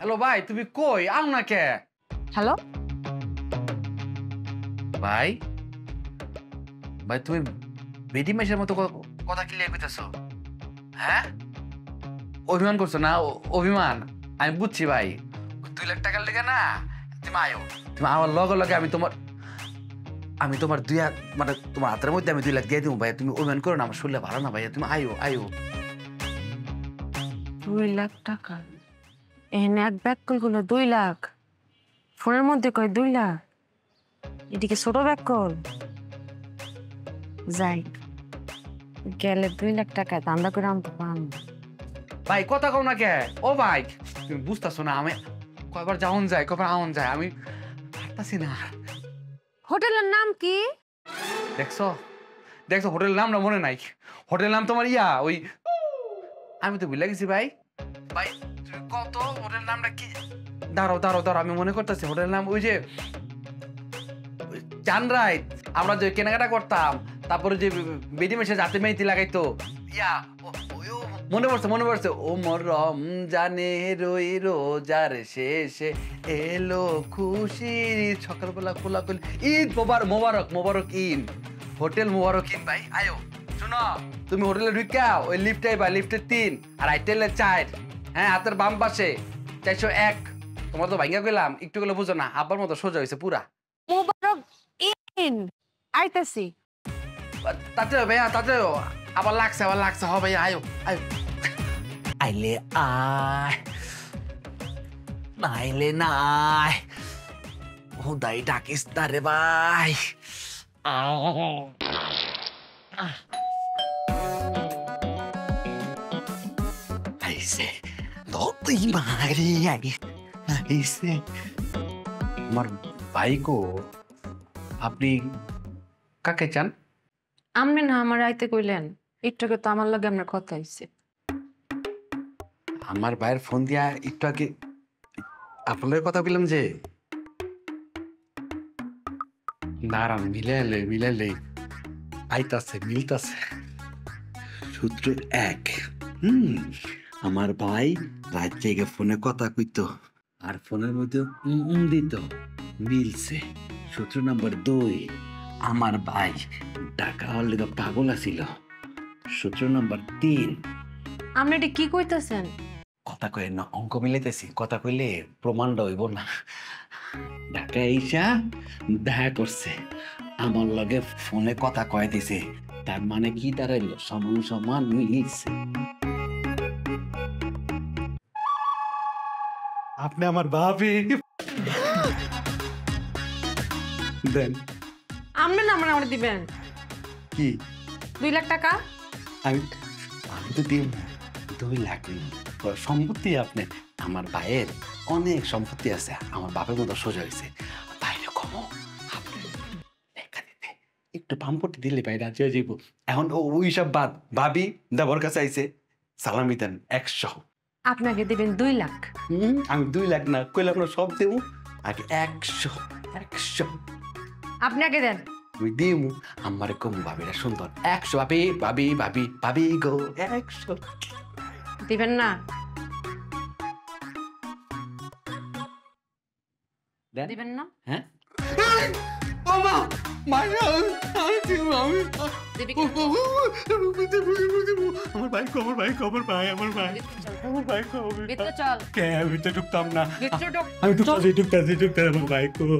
Hello ভাই, তুমি কই আও না কে? হ্যালো। ভাই ভাই তুমি বেডি মেশের মতো কথা ক্লিয়ার করতেছো। হ্যাঁ, অভিমান করছো না? অভিমান আমি বুঝছি ভাই। 2 লাখ টাকার লেগে না তুমি আয়ো। তুমি আমার লগে লগে আমি তোমার মানে তোমার হাতের মধ্যে আমি 2 লাখ দিয়ে দিব ভাই। তুমি অভিমান করো না, আমার শরীরে ভালো না ভাইয়া। তুমি আয়ো আয়ো। 2 লাখ টাকা? এখানে এক ব্যাগ কলগুলো 2 লাখ, ফোনের মধ্যে কয় 2 লাখ। এদিকে ছোট ব্যাগ কল। যাই গেলে 2 লাখ টাকা দান্দা করে আনতে পারবো। ভাই কথা কও না কে? ও ভাই তুমি বুঝতেছো না, আমি কয়বার যাওন যায় কয়বার আউন যায়, আমি পারতাছি না। হোটেলের নাম কি? দেখছো দেখছো হোটেলের নামটা মনে নাই। হোটেলের নাম তোমার ওই আমি তো ভুলে গেছি ভাই। ভাই তুমি কত হোটেলের নামটা কি? দাঁড়াও দাঁড়াও দাঁড়াও, আমি মনে করতেছি হোটেলের নাম ওই যে চানরাইত। আমরা যে কেনাকাটা করতাম, তারপরে যে বেডি মেশে যাতে মেহেদি লাগাইতো মনে পড়ছে মনে পড়ছে। ও মোর রমজানে রই রোজার শেষে এলো খুশির সকালবেলা খোলাখুলি ঈদ মোবারক মোবারক ঈদ, হোটেল মোবারক ঈদ। ভাই আয়ো শোনো, তুমি হোটেলে ঢুকা ওই লিফটে বা লিফটের 3 আর আইটেলের 4, হ্যাঁ হাতের বাম পাশে 401। তোমার তো ভাঙ্গা কইলাম, একটু গুলো বুঝো না, আব্বার মতো সোজা হয়েছে পুরা। মোবারক ইন আইতাছি। তাতে ভাইয়া তাতে আবার লাগছে হবে আয়ো আয়ো। আইলে আয় নাইলে নাই, হুদাই ডাকিস না রে ভাই। আইসে তুই মারি আইসে আমার ভাইকো। আপনি কাকে চান? আমনে না আমার আইতে কইলেন, একটু আগে তো আমার লগে আপনার কথা হইছে। আমার ভাইয়ের ফোন দিয়া একটু আগে আপনার কথা বললাম যে দাঁড়ান, মিলাইলে আইতাছে মিলতাছে। সূত্র 1। আমার ভাই রাত জেগে ফোনে কথা কইতো আর ফোনের মধ্যে দিত, মিলছে। সূত্র নাম্বার 2, আমার ভাই টাকা হলে তো পাগল আছিল। সূত্র নাম্বার 3, আপনি এটা কি কইতাছেন? কথা কয়ে না অঙ্ক মিলাইতেছি, কথা কইলে প্রমাণটা হইব না। ঢাকা আইসা দেখা করছে, আমার লগে ফোনে কথা কয়ে দিছে, তার মানে কি দাঁড়াইলো? সমান সমান মিলিছে। আপনি আমার ভাবি দেন। আপনি না আমার দিবেন কি? 2 লাখ টাকা। আমি আমি তো দিই 2 লাখ সম্পত্তি। আপনি আমার ভাইয়ের অনেক সম্পত্তি আছে, আমার বাপের মতো সোজা হয়েছে। বাইরে কমো আপনি দেখা দিতে একটু পাম্পটি দিলে ভাই রাজি হয়ে যাইব। এখন ওই সব বাদ, ভাবি দেবর কাছে আইছে, সালামি দেন 100। আপনাকে দিবেন 2 লাখ। আমি 2 লাখ না কইলে আপনার সব দেবো, আগে 100। আপনি আগে দেন। আমি দিমু আমার কম, ভাবিরা সুন্দর 100। ভাবি ভাবি ভাবি ভাবি গো 100 দিবেন না? দিবেন না? হ্যাঁ মামা মাইয়া দিবি কি? আমার ভাই খবর ভাই খবর ভাই আমার ভাই আমার ভাই খবর ভিতরে চল। কে ভিতরে ঢুকতাম না। ভিতরে ঢোক। আমি ঢুকতাছি আমার ভাই খবর।